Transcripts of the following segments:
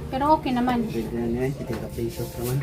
Pero okay naman. Pwede na yan, 30 pesos naman.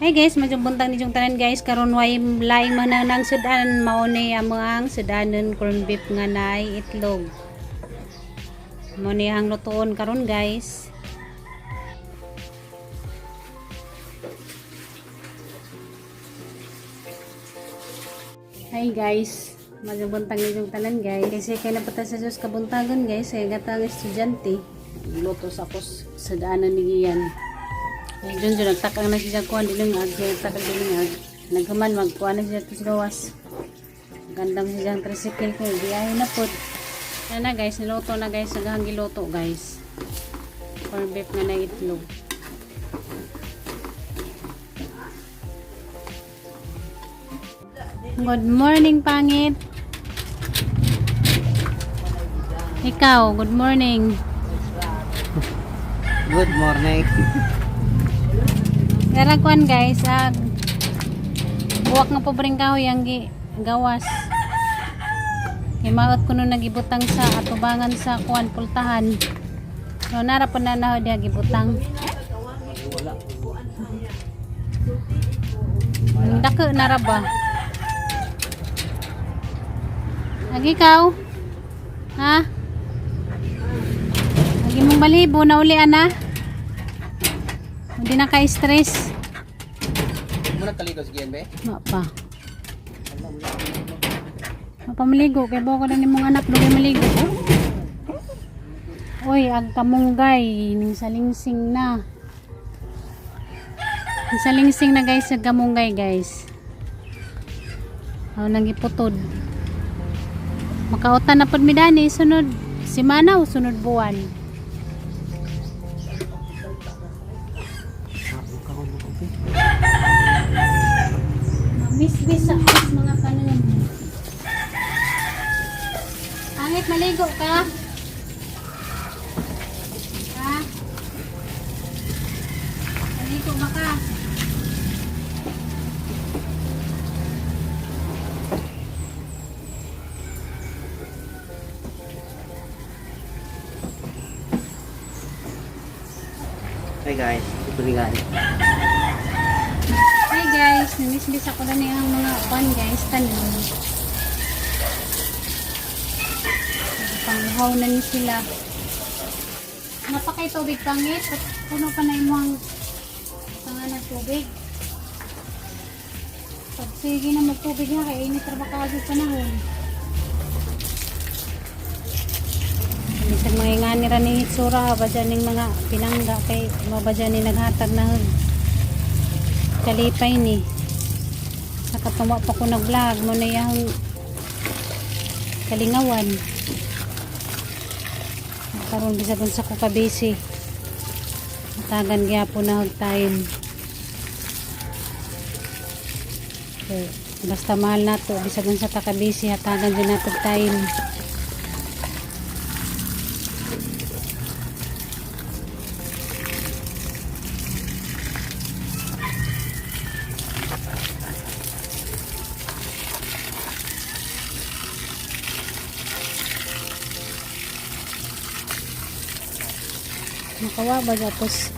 Hey guys, madyong buntang ninyong tanan guys. Karon way laing man nang sudan mao ni amang sudanon corn beef nga nay itlog. Mao ni ang lutuon karon guys. Hi guys, madyong buntang ninyong tanan guys. Kasi kay napata sa Diyos kabuntagon guys, ay gatang estudyante. Luto sa pos sudanan ni iyan. Diyon dyan, nagtakang na siya kuhan, dilingag, nagtakang dilingag. Nagkaman, magkuhan na siya sa gawas. Gandang siya ang tricycle ko, biyahe na po. Yan na guys, niluto na guys, naghang giluto guys. Corn beef nga na itlog. Good morning, pangit. Ikaw, good morning. Good morning. Garakuan guys, buwak nga pobreng kahoy ang gawas. Imaot ko nung nagibutang sa atubangan sa kuan pultahan. No, narapan na na dia gibutang. Dako naraba. Lagi ikaw? Ha? Lagi mong balibo na uli ana? Hindi na ka-stress. Muna kaligo sige yan be? Mapa. Mapamaligo. Kaya buko na ni mong anak doon maligo. Uy, ag kamunggay. Ning salingsing na. Ning salingsing na guys. Ag kamunggay guys. Nagiputod. Makautan na pod midani. Sunod simana o sunod buwan. Bis-bis sa mga kanon. Angit, maligo ka? Ha? Maligo ba ka? Hey guys, ito ni guys. Hi guys, namisbis ako na niyang mga pan guys, tanim. Panghaw na ni sila. Napakay tubig pangit at puno pa na yung tanga ng tubig. Pag sige na magtubig na kaya init trabakado panahon. Isang mga inganira ni Hitsura ba dyan yung mga pinangga kay ba dyan yung naghatag na kalipay ni saka tuwa pa ko nag vlog mo na yung kalingawan karon bisa dun sa kukabisi matagan kaya po na time okay. Basta mahal na to bisa dun sa kakabisi hatagan din natin time. Makawa ba tapos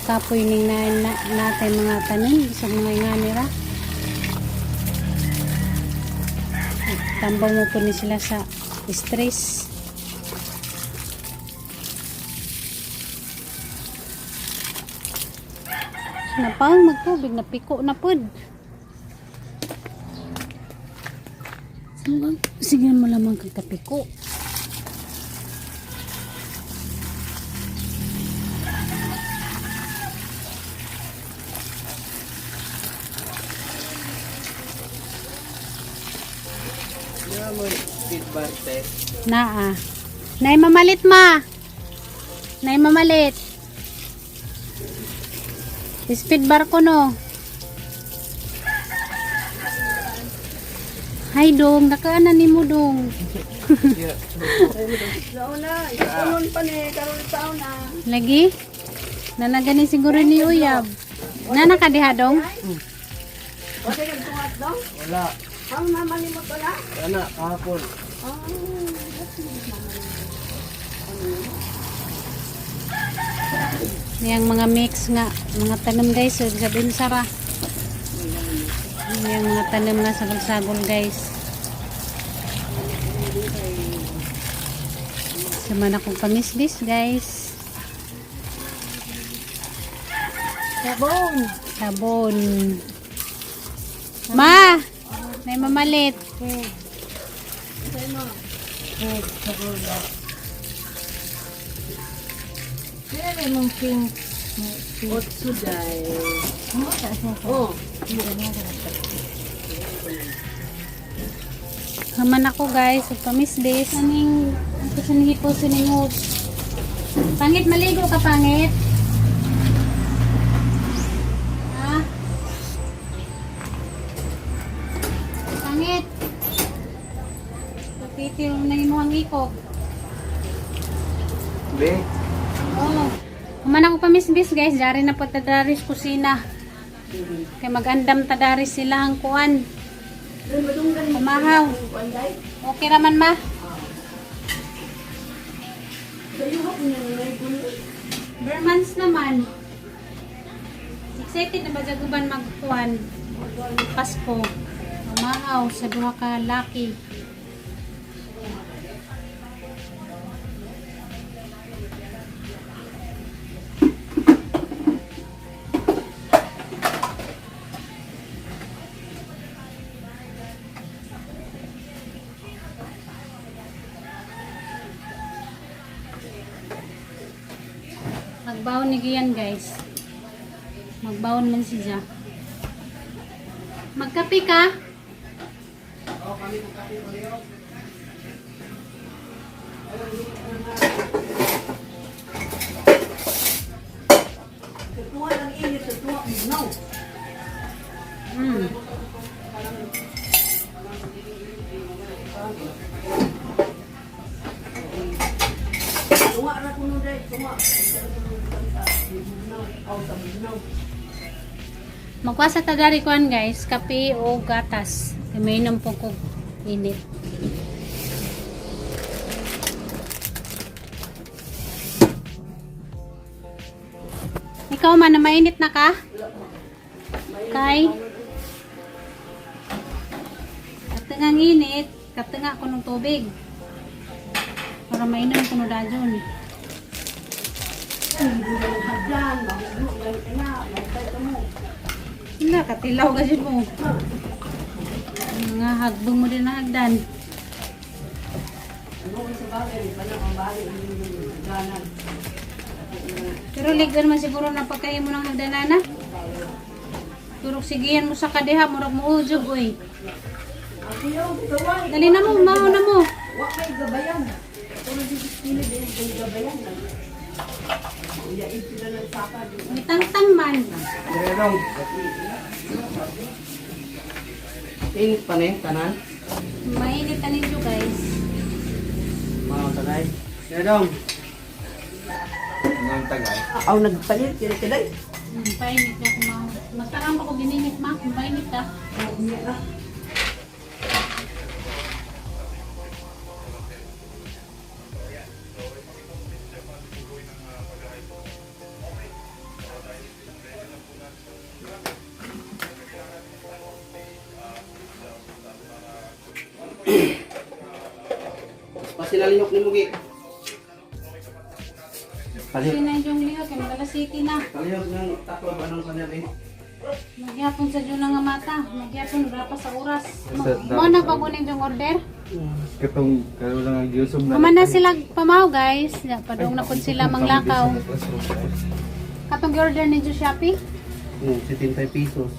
kapoy ning natin mga tanim sa mga inganira tambaw mo po ni sila sa stress napang magtubig napiko na pod sige mo lamang kang kapiko. Feedback test. Naa. Nay mamalit ma. Nay mamalit. Speed bar ko no. Hay dong, nakaanan ni mo dong. Lagi? Nanagani siguro ni Uyab. Nana ka diha dong? Wala. Wala, kahapon. Yang mga mix nga, mga tanim guys, so sabihin Sara. Yang mga tanim nga sagol-sagol guys. Sama na kong pamisbis guys. Sabon. Ma! May mamalit. Haman ako guys, ug pamisbis. Aning ito sa nihipo siningog. Pangit maligo ka pangit. Ha? Pangit. Kapitil mo na imuhang ikog. Be, Oh. Haman ako pamisbis guys, dari na po tadaris kusina. Kay magandam tadaris sila ang kuan. Kumahaw. Okay raman ma? Bermans naman. Excited na ba jaguban magkuan? Pasko. Kumahaw sa duha ka laki. Magbawon ni Gian guys. Magbawon man siya. Magkape ka? Mm. Magkuha sa tadari kuan guys, kape o gatas. Kay may inom po ko init. Ikaw man na mainit na ka? Kay katengang init, katenga ko ng tubig. Para mainom ko na dajon. Wala, katilaw kasi mo. Nga hagbong mo din na hagdan. Pero ligan man siguro na pagkain mo ng hagdanana. Turok sigihan mo sa kadeha, murag mo ujog, oy. Dali na mo, maho na mo. May tangtang man. dire dong. Init pa ni, tanan. Mainit na ninyo guys. Mga tagay. Dire dong. Mga tagay. Aw, nagpalit, kira-kiray. Painit na kumaho. Masarang ako gininit ma, kung painit ka. Pasinalinyok ni Mugi. Kasi na yung liyo, kaya magala city na. Kaliyog ng tatlo ba ng kanya eh? Magyapon sa dyan nga mata. Magyapon, wala pa sa oras. Mo na pagunin yung order. Katong karo lang ang giusog na. Kuman na sila pamaw guys. Ya, padong na po sila manglakaw. Katong order ni Shopee. 75 pesos.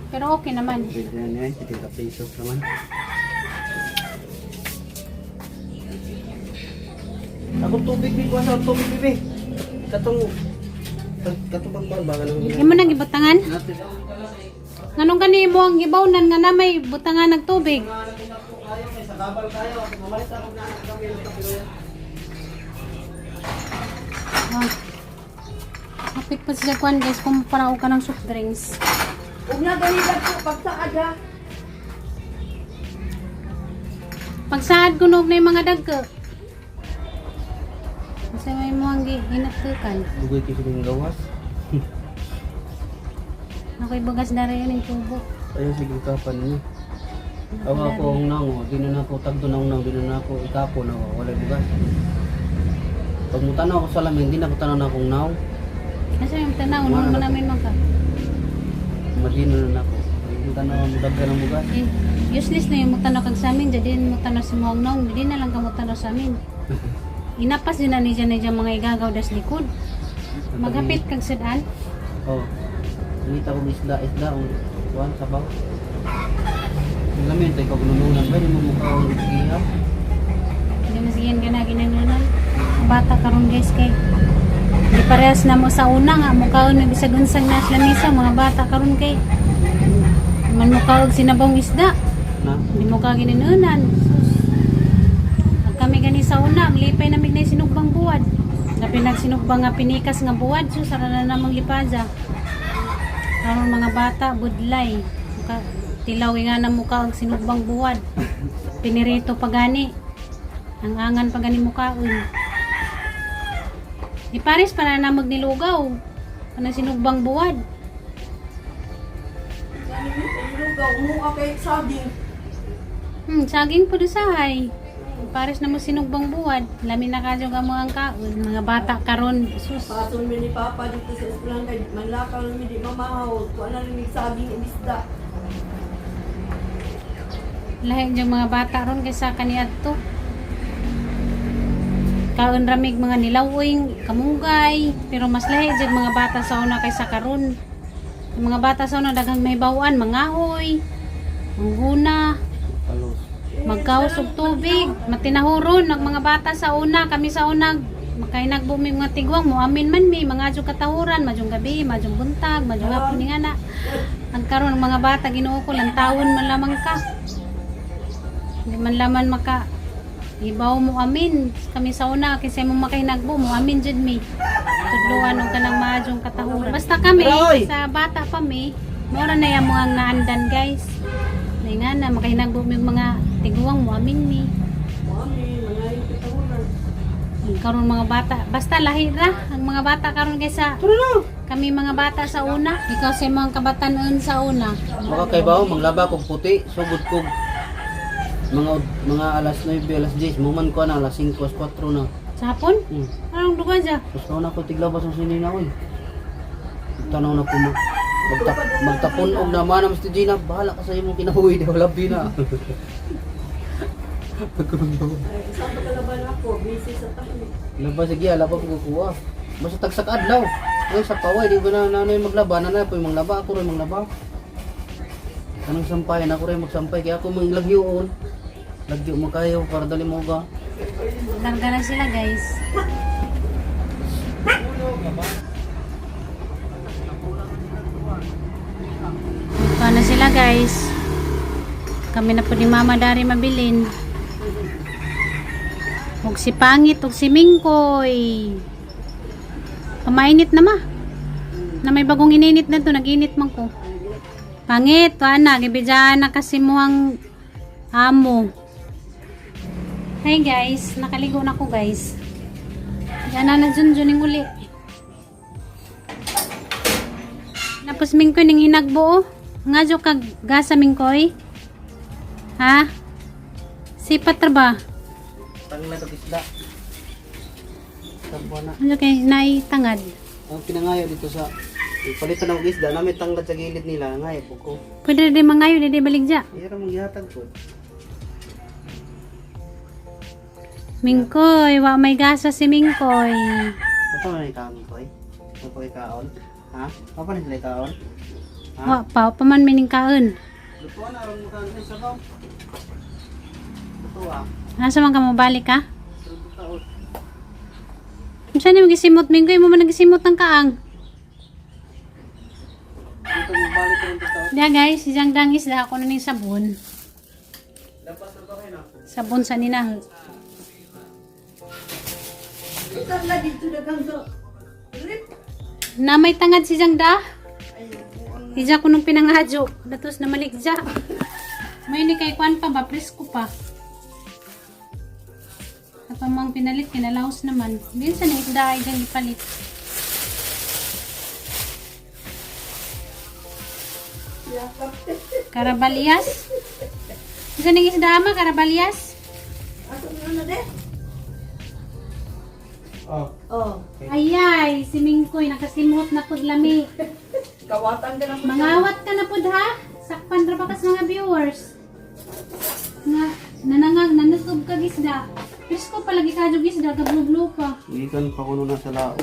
Pero okay naman. Pwede na niya, 70 pesos naman. Ako tubig ni kuasa tubig bibi. Katong bang ba nang Hindi mo nang ibutangan? Nganong kani mo ang gibawnan nga na may butangan ng tubig? Tabal tayo. Mamalit ako na kami ng kapilo. Ah. Kapit pa siya kuan guys, kumpara ka ng soft drinks. Huwag na ganyan po, pagsaad ha. Pagsaad kunog na yung mga dagko. Kasi may mga hinatukan. Dugay kayo sa gawas. Ako'y bagas na rin yung tubo. Ayun, sige kapan niyo. Ako ako ang nango, di na ako tagdo na di na ako ikapo na ako, wala bugas. Pag mutanaw ako sa lamin, di na ako tanaw na akong naw. Kasi yung tanaw, nung mo namin maka. Madino na ako. Mutanaw ang dagda ng bugas. Eh, useless na yung mutanaw kag sa amin, jadi mutanaw si Muang Nong, hindi na lang ka mutanaw sa amin. Inapas din na niya mga igagaw das likod. Maghapit kag sadaan. Oh. Ngita ko isda, kuwan, sabaw. Yung lamin, tayo kagunununan ba? Yung mga mukha ang ikiya. Hindi masiyan ka na ginanunan. Bata karon guys kay. Di parehas na mo sa una nga, mukhaon na bisag unsang nas lamisa, mga bata karon kay. Man mukhaog sinabong isda. Na? Hindi mo ka ginanunan. At kami gani sa una, ang lipay namin na sinugbang buwad. Na pinagsinugbang nga pinikas nga buwad, so sara na namang lipaza. Karon mga bata, budlay. Tilaw nga na mukha ang sinugbang buwad. Pinirito pagani. Ang angan pagani mukhaon. Di pares para na magnilugaw. Para sinugbang buwad. Lugaw, umuha kay saging. Saging po sahay. Pares na mo sinugbang buwad. Lamin na kadyo ka mga kaon. Mga bata karon. Sus. Pasun mi ni Papa dito sa eskwelahan kay manlakaw mi di mamahaw. Kuha na rin saging ibisda. Lahat yung mga bata ron kaysa kaniyat to. Kaon ramig mga nilawing, kamunggay. Pero mas lahat yung mga bata sa una kaysa karon. Yung mga bata sa una daghang may bawaan, mangahoy, mangguna, Palos. magkaos og tubig, matinahuron ang mga bata sa una, kami sa una makay nagbumi mga tigwang mo amin man mi mga adyo katahuran, majong gabi, majong buntag, majong hapon ni ana. Ang karon ng mga bata Ginoo ko lang tawon man lamang ka. Hindi man laman maka ibaw mo amin kami sa una kasi mo makay nagbo mo amin jud mi. Tudluan og kanang majong katahuran. Basta kami sa bata pa mi, mura na yang mga naandan guys. Nay nga na makahinagbo mi mga tiguang mo amin mi. Mami, mga yung kitahunan. Ang karon mga bata, basta lahi ra ang mga bata karon kaysa kami mga bata sa una. Ikaw sa mga kabatanon sa una. Makakaibaw, manglaba kong puti, sugod kong mga alas 9, alas 10, muman ko na, alas 5, alas 4 na. Sa hapon? Anong duga dyan? Gusto na ko tiglabas ang sinina ko eh. Tanaw na ko mo. Magtapon og naman ang Mr. Gina, bahala ka sa imong kinabuhi, di wala bina. Ay, isang pagkalaban ako, busy sa tahi. Labas sige, ala pa kukuha. Basta tagsak adlaw. Ay sa paway, di ba na nanoy maglaba, nanay po yung manglaba, ako rin manglaba. Anong sampayan, ako rin magsampay, kaya ako manglagyoon. Lagyo mo kayo para dali mo ka. Larga na sila guys. Ito na sila guys. Kami na po ni Mama Dari mabilin. Huwag si Pangit, huwag si Mingkoy. Pamainit na ma. Na may bagong ininit na to, nag-init man ko. Pangit, wana, gibidyan na kasi mo ang amo. Hi guys, nakaligo na ko guys. Yan na junjuning uli. Tapos Mingkoy ning hinagbo. Nga jo kag gasa Mingkoy. Ha? Sipat ra ba? Tangla ka isda. Tabo na. Ano kay nay tangad? Ang pinangayo dito sa palitan ng isda, namin tanglad sa gilid nila, ngayo po ko. Pwede rin mangayo, di baligja. Ira mong gihatag ko. Mingkoy, wa may gasa si Mingkoy. Apa man ikaon ko eh? Ano pa ikaon? Ha? Apa na sila ikaon? Ha? Wa pa, paman mining kaon. Lutuan na ron mo kaon sa sabaw. Lutuan. Nasa man ka mo balik ka? Lutuan. Saan yung gisimot Mingkoy mo man nagisimot ng kaang? Dito mo balik ron to. Diya guys, isang dangis na ako na ning sabon. Dapat na ba kayo na? Sabon sa ninang. Ito na dito dagang so. Rip. Na may tangad si Jangda. Ija ko nung pinangadyo. Datos na maligja. May ni kay kwan pa ba? Presko pa. Kapamang pinalit, kinalaos naman. Minsan na isda ay dyan ipalit. Karabalias. Isa nang isda ama, karabalias. Ato na de. Oh. Oh. Ayay, si Mingkoy, nakasimot na pud lami. Kawatan ka na po. Mangawat ka na pud ha. Sakpan ra bakas mga viewers. Nga, nanusog ka gisda. Presko palagi ka isda, gablublo pa. Ikan pa kuno na sa lao.